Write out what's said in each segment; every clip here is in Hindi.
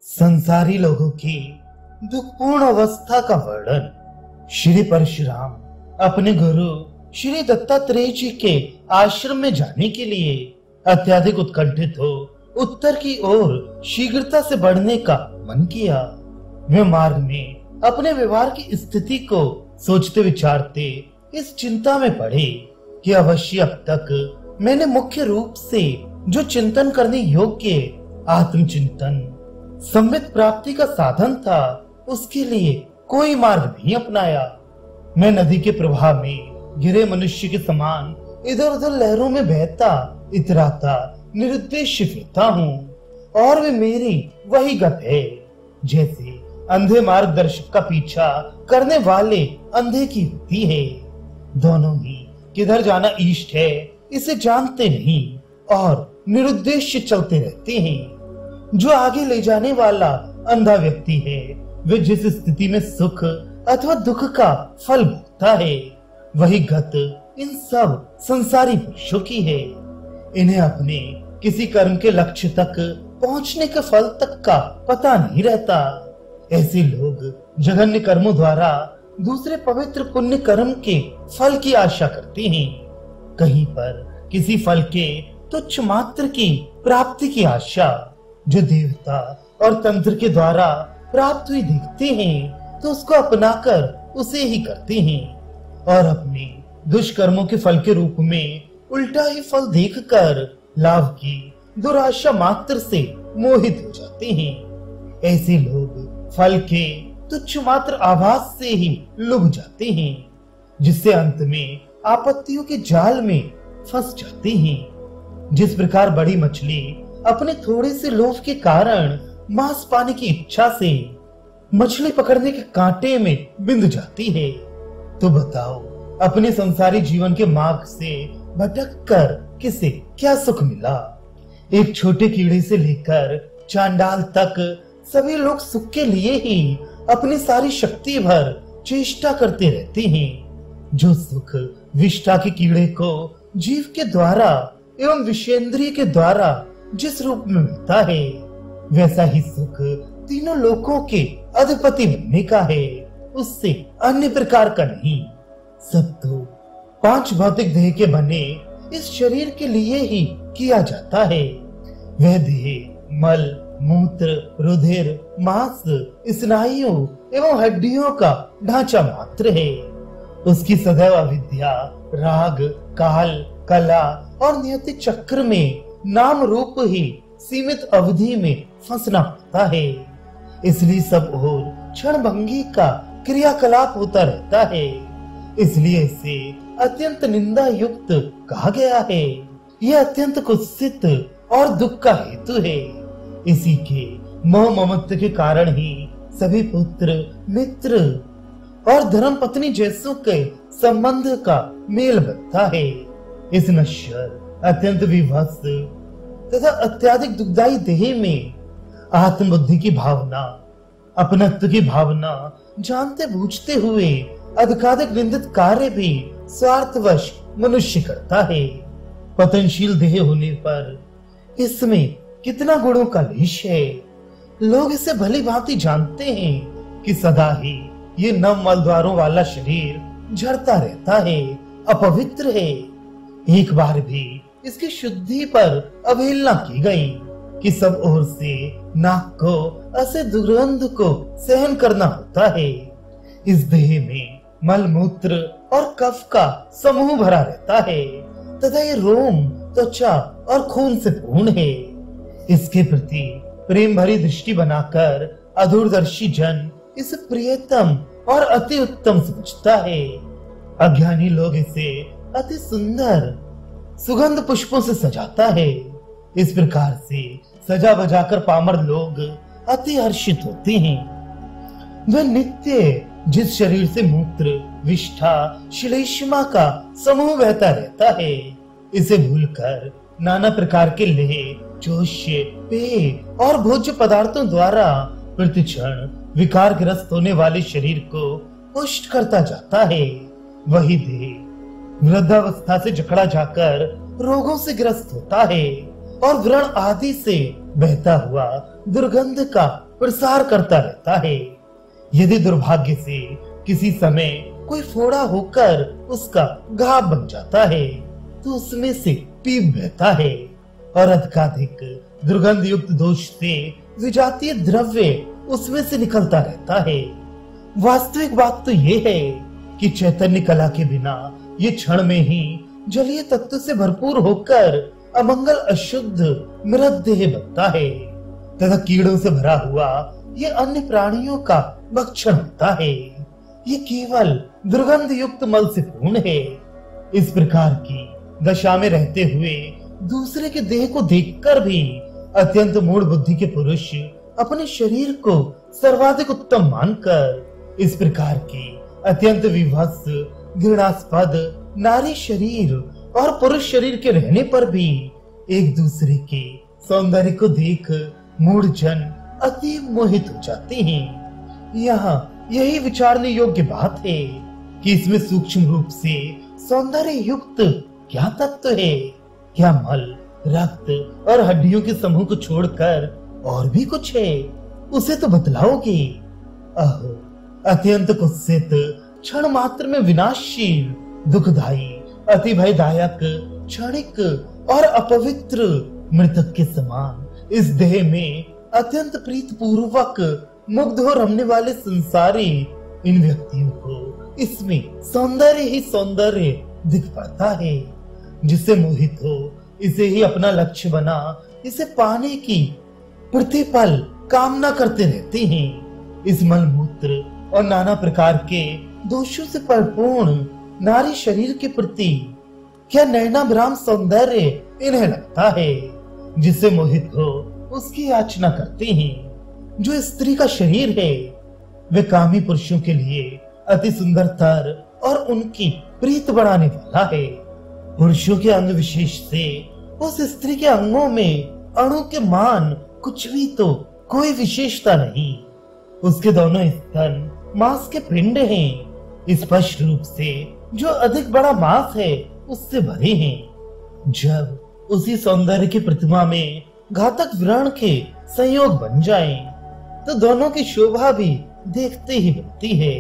संसारी लोगों की दुखपूर्ण अवस्था का वर्णन। श्री परशुराम अपने गुरु श्री दत्तात्रेय जी के आश्रम में जाने के लिए अत्यधिक उत्कंठित हो उत्तर की ओर शीघ्रता से बढ़ने का मन किया। वे मार्ग में अपने व्यवहार की स्थिति को सोचते विचारते इस चिंता में पड़े कि अवश्य अब तक मैंने मुख्य रूप से जो चिंतन करने योग्य आत्मचिंतन संवित प्राप्ति का साधन था उसके लिए कोई मार्ग नहीं अपनाया। मैं नदी के प्रवाह में गिरे मनुष्य के समान इधर उधर लहरों में बहता इतराता निरुद्देश्य फिरता हूँ और वे मेरी वही गत है जैसे अंधे मार्गदर्शक का पीछा करने वाले अंधे की होती है। दोनों ही किधर जाना इष्ट है इसे जानते नहीं और निरुद्देश्य चलते रहते हैं। जो आगे ले जाने वाला अंधा व्यक्ति है वे जिस स्थिति में सुख अथवा दुख का फल भोगता है वही गत इन सब संसारी पुरुषों की है। इन्हें अपने किसी कर्म के लक्ष्य तक पहुंचने के फल तक का पता नहीं रहता। ऐसे लोग जघन्य कर्मों द्वारा दूसरे पवित्र पुण्य कर्म के फल की आशा करते हैं। कहीं पर किसी फल के तुच्छ मात्र की प्राप्ति की आशा जो देवता और तंत्र के द्वारा प्राप्त हुई देखते हैं तो उसको अपनाकर उसे ही करते हैं और अपने दुष्कर्मों के फल के रूप में उल्टा ही फल देखकर लाभ की दुराशा मात्र से मोहित हो जाते हैं। ऐसे लोग फल के तुच्छ मात्र आभास से ही लुभ जाते हैं जिससे अंत में आपत्तियों के जाल में फंस जाते हैं। जिस प्रकार बड़ी मछली अपने थोड़े से लोभ के कारण मांस पाने की इच्छा से मछली पकड़ने के कांटे में बिंध जाती है, तो बताओ अपने संसारी जीवन के मार्ग से भटक कर किसे क्या सुख मिला। एक छोटे कीड़े से लेकर चांडाल तक सभी लोग सुख के लिए ही अपनी सारी शक्ति भर चेष्टा करते रहते हैं। जो सुख विष्ठा के कीड़े को जीव के द्वारा एवं विषेंद्रिय के द्वारा जिस रूप में मिलता है वैसा ही सुख तीनों लोकों के अधिपति बनने का है, उससे अन्य प्रकार का नहीं। सब तो पांच भौतिक देह के बने इस शरीर के लिए ही किया जाता है। वह देह मल मूत्र रुधिर मांस स्नायुओं एवं हड्डियों का ढांचा मात्र है। उसकी सदैव अविद्या राग काल कला और नियति चक्र में नाम रूप ही सीमित अवधि में फंसना पड़ता है। इसलिए सब ओर क्षणभंगी का क्रियाकलाप होता रहता है। इसलिए इसे अत्यंत निंदा युक्त कहा गया है। यह अत्यंत कुत्सित और दुख का हेतु है। इसी के मोह ममत्व के कारण ही सभी पुत्र मित्र और धर्म पत्नी जैसों के संबंध का मेल बनता है। इस नश्वर अत्यंत विभत्स तथा अत्याधिक दुखदायी देह में आत्मबुद्धि की भावना अपनत्व की भावना जानते बूझते हुए अधिकाधिक निंदित कार्य भी स्वार्थवश मनुष्य करता है। पतनशील देह होने पर इसमें कितना गुणों का लेश है। लोग इसे भली भांति जानते हैं कि सदा ही ये नव मलद्वारों वाला शरीर झड़ता रहता है, अपवित्र है। एक बार भी इसकी शुद्धि पर अवहेलना की गई कि सब ओर से नाक को ऐसे दुर्गंध को सहन करना होता है। इस देह में मल मूत्र और कफ का समूह भरा रहता है तथा ये रोम त्वचा और खून से पूर्ण है। इसके प्रति प्रेम भरी दृष्टि बनाकर अधूरदर्शी जन इसे प्रियतम और अति उत्तम समझता है। अज्ञानी लोग इसे अति सुंदर सुगंध पुष्पों से सजाता है। इस प्रकार से सजा बजाकर पामर लोग अति हर्षित होते हैं। वे नित्य जिस शरीर से मूत्र विष्ठा श्लेष्मा का समूह बहता रहता है इसे भूलकर नाना प्रकार के लेह चोष्य पेय और भोज्य पदार्थों द्वारा प्रतिक्षण विकारग्रस्त होने वाले शरीर को पुष्ट करता जाता है। वही देह वृद्धावस्था से जकड़ा जाकर रोगों से ग्रस्त होता है और व्रण आदि से बहता हुआ दुर्गंध का प्रसार करता रहता है। यदि दुर्भाग्य से किसी समय कोई फोड़ा होकर उसका घाव बन जाता है तो उसमें से पीप बहता है और अधिकाधिक दुर्गंध युक्त दोष से विजातीय द्रव्य उसमें से निकलता रहता है। वास्तविक बात तो ये है कि चैतन्य कला के बिना ये क्षण में ही जलीय तत्व से भरपूर होकर अमंगल अशुद्ध मृतदेह बनता है तथा कीड़ों से भरा हुआ ये अन्य प्राणियों का भक्षण होता है। ये केवल दुर्गंध युक्त मल से पूर्ण है। इस प्रकार की दशा में रहते हुए दूसरे के देह को देखकर भी अत्यंत मूढ़ बुद्धि के पुरुष अपने शरीर को सर्वाधिक उत्तम मानकर इस प्रकार के अत्यंत विभत्स घृणास्पद नारी शरीर और पुरुष शरीर के रहने पर भी एक दूसरे के सौंदर्य को देख मूढ़ जन अति मोहित हो जाते हैं। यहाँ यही विचारने योग्य बात है कि इसमें सूक्ष्म रूप से सौंदर्य युक्त क्या तत्व है? क्या मल, रक्त और हड्डियों के समूह को छोड़कर और भी कुछ है? उसे तो बतलाओगे। अहो, अत्यंत कुत्सित क्षण मात्र में विनाशशील, दुखदायी, अति भयदायक, क्षणिक और अपवित्र मृतक के समान इस देह में अत्यंत प्रीत पूर्वक मुग्ध हो रमने वाले संसारी इन व्यक्तियों को इसमें सौंदर्य ही सौंदर्य दिख पड़ता है। जिससे मोहित हो इसे ही अपना लक्ष्य बना इसे पाने की प्रतिपल कामना करते रहते हैं। इस मलमूत्र और नाना प्रकार के दोषों से परिपूर्ण नारी शरीर के प्रति क्या नयनाभिराम सौंदर्य इन्हें लगता है? जिससे मोहित हो उसकी याचना करते हैं। जो स्त्री का शरीर है वे कामी पुरुषों के लिए अति सुंदरतर और उनकी प्रीत बढ़ाने वाला है। पुरुषों के अंग विशेष से उस स्त्री के अंगों में अणु के मान कुछ भी तो कोई विशेषता नहीं। उसके दोनों स्तन मांस के पिंड हैं। स्पष्ट रूप से जो अधिक बड़ा मांस है उससे भरे हैं। जब उसी सौंदर्य की प्रतिमा में घातक व्रण के संयोग बन जाएं, तो दोनों की शोभा भी देखते ही बनती है।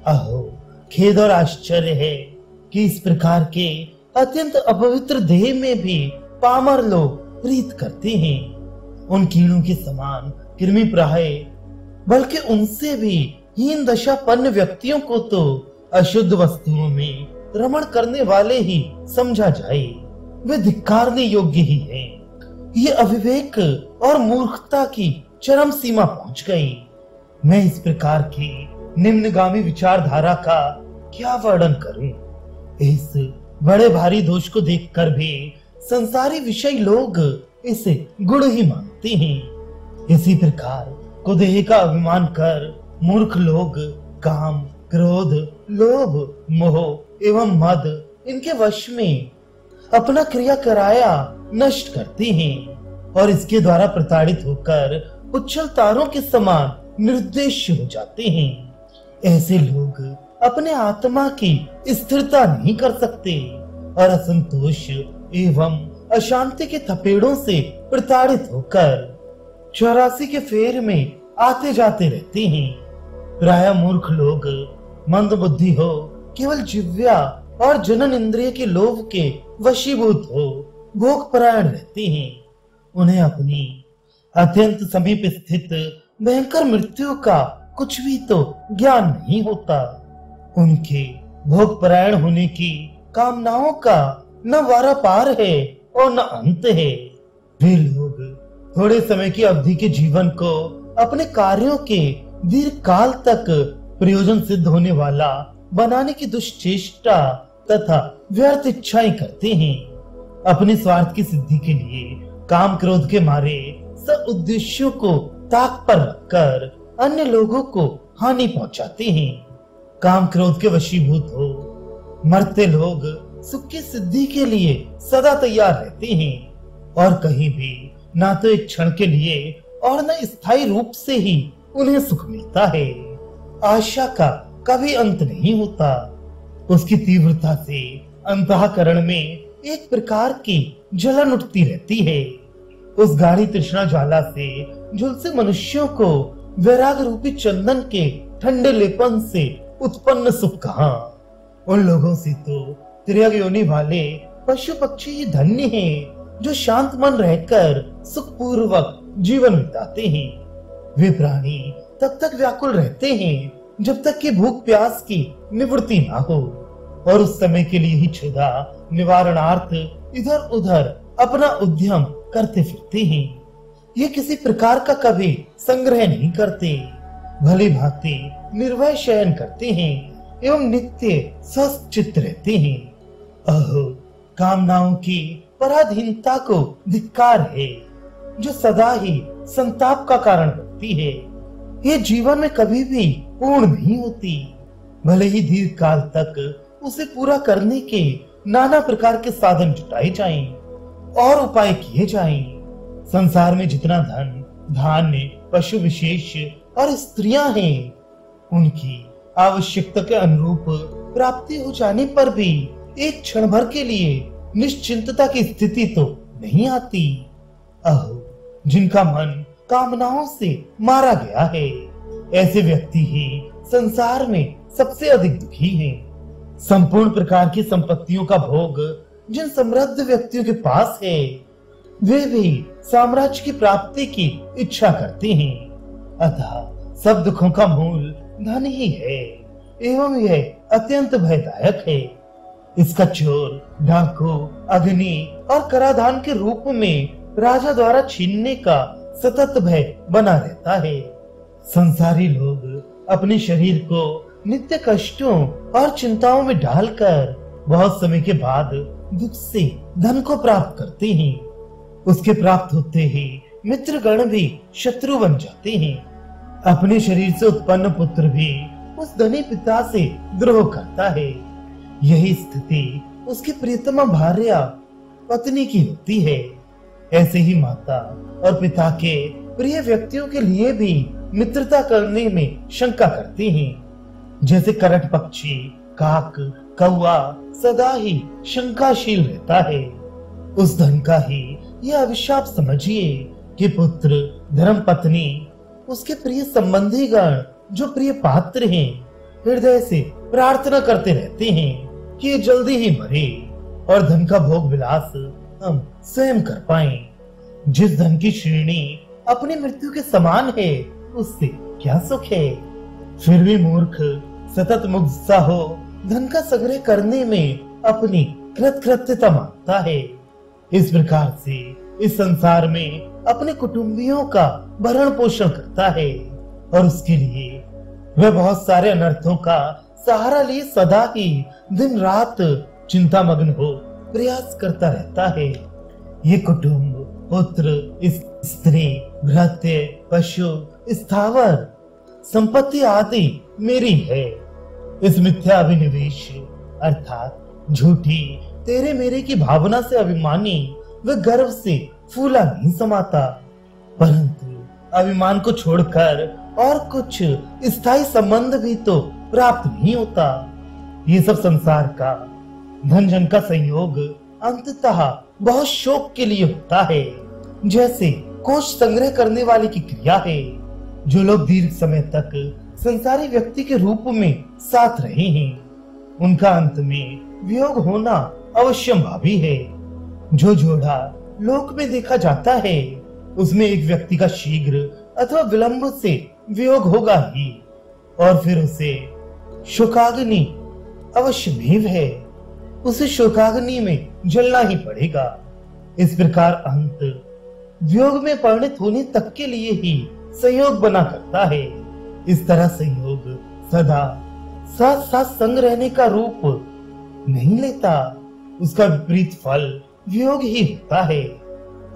अहो, खेद और आश्चर्य है कि इस प्रकार के अत्यंत अपवित्र देह में भी पामर लोग प्रीत करते हैं। उन कीड़ों के समान कृमि प्राय, बल्कि उनसे भी हीन दशापन्न व्यक्तियों को तो अशुद्ध वस्तुओं में रमण करने वाले ही समझा जाए। वे धिक्कारने योग्य ही हैं। ये अविवेक और मूर्खता की चरम सीमा पहुंच गई। मैं इस प्रकार की निम्नगामी विचारधारा का क्या वर्णन करूं? इस बड़े भारी दोष को देखकर भी संसारी विषय लोग इसे गुण ही मानते हैं। इसी प्रकार को देह का अभिमान कर मूर्ख लोग काम, क्रोध, लोभ, मोह एवं मद इनके वश में अपना क्रिया कराया नष्ट करते हैं और इसके द्वारा प्रताड़ित होकर उच्छल तारों के समान निर्देश हो जाते हैं। ऐसे लोग अपने आत्मा की स्थिरता नहीं कर सकते और असंतोष एवं अशांति के थपेड़ों से प्रताड़ित होकर 84 के फेर में आते जाते रहते हैं। प्रायः मूर्ख लोग मंद बुद्धि हो केवल जिव्या और जनन इंद्रिय के लोभ के वशीभूत हो भोग परायण रहते हैं। उन्हें अपनी अत्यंत समीप स्थित भयंकर मृत्यु का कुछ भी तो ज्ञान नहीं होता। उनके भोग परायण होने की कामनाओं का न वारा पार है और न अंत है। वे लोग थोड़े समय की अवधि के जीवन को अपने कार्यों के दीर्घ काल तक प्रयोजन सिद्ध होने वाला बनाने की दुष्चेष्टा तथा व्यर्थ इच्छाएं करते हैं। अपने स्वार्थ की सिद्धि के लिए काम क्रोध के मारे सब उद्देश्यों को ताक पर रखकर अन्य लोगों को हानि पहुंचाते हैं। काम क्रोध के वशीभूत हो मरते लोग सुख की सिद्धि के लिए सदा तैयार रहते हैं और कहीं भी ना तो एक क्षण के लिए और न स्थायी रूप से ही उन्हें सुख मिलता है। आशा का कभी अंत नहीं होता। उसकी तीव्रता से अंतःकरण में एक प्रकार की जलन उठती रहती है। उस गाढ़ी तृष्णा ज्वाला से झुलसे मनुष्यों को वैराग रूपी चंदन के ठंडे लेपन से उत्पन्न सुख कहाँ। उन लोगों से तो त्रियग योनि वाले पशु पक्षी ही धन्य हैं, जो शांत मन रहकर सुखपूर्वक जीवन बिताते हैं। वे प्राणी तब तक व्याकुल रहते हैं जब तक कि भूख प्यास की निवृत्ति ना हो, और उस समय के लिए ही क्षुधा निवारणार्थ इधर उधर अपना उद्यम करते फिरते हैं। ये किसी प्रकार का कभी संग्रह नहीं करते, भली भांति निर्भय शयन करते हैं एवं नित्य स्वस्थ चित्त रहते हैं। अहो, कामनाओं की पराधीनता को धिक्कार है, जो सदा ही संताप का कारण बनती है। ये जीवन में कभी भी पूर्ण नहीं होती, भले ही दीर्घ काल तक उसे पूरा करने के नाना प्रकार के साधन जुटाए जाएं और उपाय किए जाएं। संसार में जितना धन, धान्य, पशु विशेष और स्त्रियां हैं, उनकी आवश्यकता के अनुरूप प्राप्ति हो जाने पर भी एक क्षण भर के लिए निश्चिंतता की स्थिति तो नहीं आती। अहो, जिनका मन कामनाओं से मारा गया है, ऐसे व्यक्ति ही संसार में सबसे अधिक दुखी हैं। संपूर्ण प्रकार की संपत्तियों का भोग जिन समृद्ध व्यक्तियों के पास है, वे भी साम्राज्य की प्राप्ति की इच्छा करते हैं। अतः सब दुखों का मूल धन ही है एवं यह अत्यंत भयदायक है। इसका चोर, डाकू, अग्नि और कराधान के रूप में राजा द्वारा छीनने का सतत भय बना रहता है। संसारी लोग अपने शरीर को नित्य कष्टों और चिंताओं में डालकर बहुत समय के बाद दुख से धन को प्राप्त करते हैं। उसके प्राप्त होते ही मित्रगण भी शत्रु बन जाते हैं। अपने शरीर से उत्पन्न पुत्र भी उस धनी पिता से द्रोह करता है। यही स्थिति उसकी प्रियतमा भार्या पत्नी की होती है। ऐसे ही माता और पिता के प्रिय व्यक्तियों के लिए भी मित्रता करने में शंका करते हैं। जैसे करट पक्षी, काक, कौआ सदा ही शंकाशील रहता है, उस धन का ही यह अभिशाप समझिए कि पुत्र, धर्म पत्नी, उसके प्रिय संबंधी गण जो प्रिय पात्र हैं, हृदय से प्रार्थना करते रहते हैं कि ये जल्दी ही मरे और धन का भोग विलास हम स्वयं कर पाएं। जिस धन की श्रेणी अपनी मृत्यु के समान है, उससे क्या सुख है। फिर भी मूर्ख सतत मुग्ध सा हो धन का संग्रह करने में अपनी कृतकृत्यता मानता है। इस प्रकार से इस संसार में अपने कुटुंबियों का भरण पोषण करता है और उसके लिए वह बहुत सारे अनर्थों का सहारा लिए सदा ही दिन रात चिंता मग्न हो प्रयास करता रहता है। ये कुटुंब, पुत्र, स्त्री, भृत्य, पशु, स्थावर, संपत्ति आदि मेरी है। इस मिथ्या अभिनिवेश अर्थात झूठी तेरे मेरे की भावना से अभिमानी व गर्व से फूला नहीं समाता, परंतु अभिमान को छोड़कर और कुछ स्थायी संबंध भी तो प्राप्त नहीं होता। ये सब संसार का धन जन का संयोग अंततः बहुत शोक के लिए होता है, जैसे कोष संग्रह करने वाले की क्रिया है। जो लोग दीर्घ समय तक संसारी व्यक्ति के रूप में साथ रहे हैं, उनका अंत में वियोग होना अवश्यंभावी है। जो जोड़ा लोक में देखा जाता है, उसमें एक व्यक्ति का शीघ्र अथवा विलंब से वियोग होगा ही, और फिर उसे शोकाग्नि अवश्यमेव है। उसे शोकाग्नि में जलना ही पड़ेगा। इस प्रकार अंत वियोग में परिणत होने तक के लिए ही संयोग बना करता है। इस तरह संयोग सदा साथ साथ संग रहने का रूप नहीं लेता। उसका विपरीत फल वियोग ही होता है।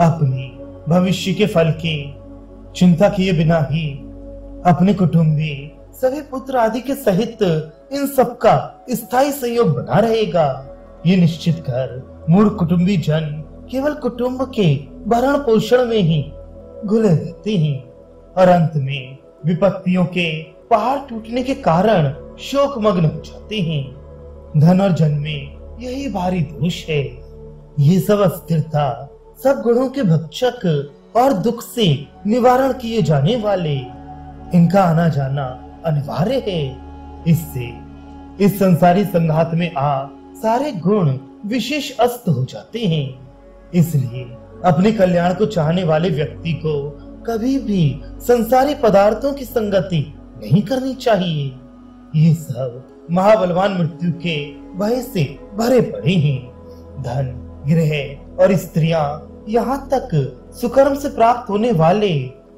अपनी भविष्य के फल की चिंता किए बिना ही अपने कुटुंबी, सभी पुत्र आदि के सहित इन सब का स्थायी संयोग बना रहेगा। ये निश्चित कर मूर्ख कुटुंबी जन केवल कुटुंब के भरण पोषण में ही घुले रहते हैं और अंत में विपत्तियों के पहाड़ टूटने के कारण शोक मग्न हो जाते हैं। धन और जन में यही भारी दोष है। ये सब अस्थिरता सब गुणों के भक्षक और दुख से निवारण किए जाने वाले, इनका आना जाना अनिवार्य है। इससे इस संसारी संघात में आ सारे गुण विशेष अस्त हो जाते हैं। इसलिए अपने कल्याण को चाहने वाले व्यक्ति को कभी भी संसारी पदार्थों की संगति नहीं करनी चाहिए। ये सब महाबलवान मृत्यु के भय से भरे पड़े हैं। धन, गृह और स्त्रियां, यहाँ तक सुकर्म से प्राप्त होने वाले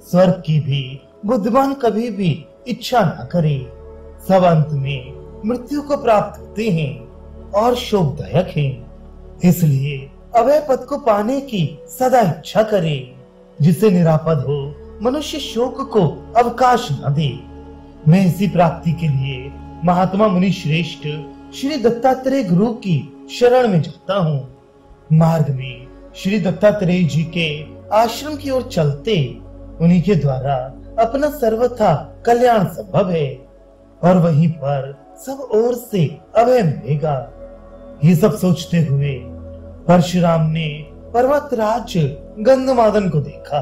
स्वर्ग की भी बुद्धिमान कभी भी इच्छा न करे। सब अंत में मृत्यु को प्राप्त होते हैं और शोकदायक हैं। इसलिए अभय पद को पाने की सदा इच्छा करे, जिससे निरापद हो मनुष्य शोक को अवकाश न दे। मैं इसी प्राप्ति के लिए महात्मा मुनि श्रेष्ठ श्री दत्तात्रेय गुरु की शरण में जाता हूँ। मार्ग में श्री दत्तात्रेय जी के आश्रम की ओर चलते उन्हीं के द्वारा अपना सर्वथा कल्याण संभव है और वहीं पर सब ओर से अभय मिलेगा। ये सब सोचते हुए परशुराम ने पर्वतराज गंधमादन को देखा।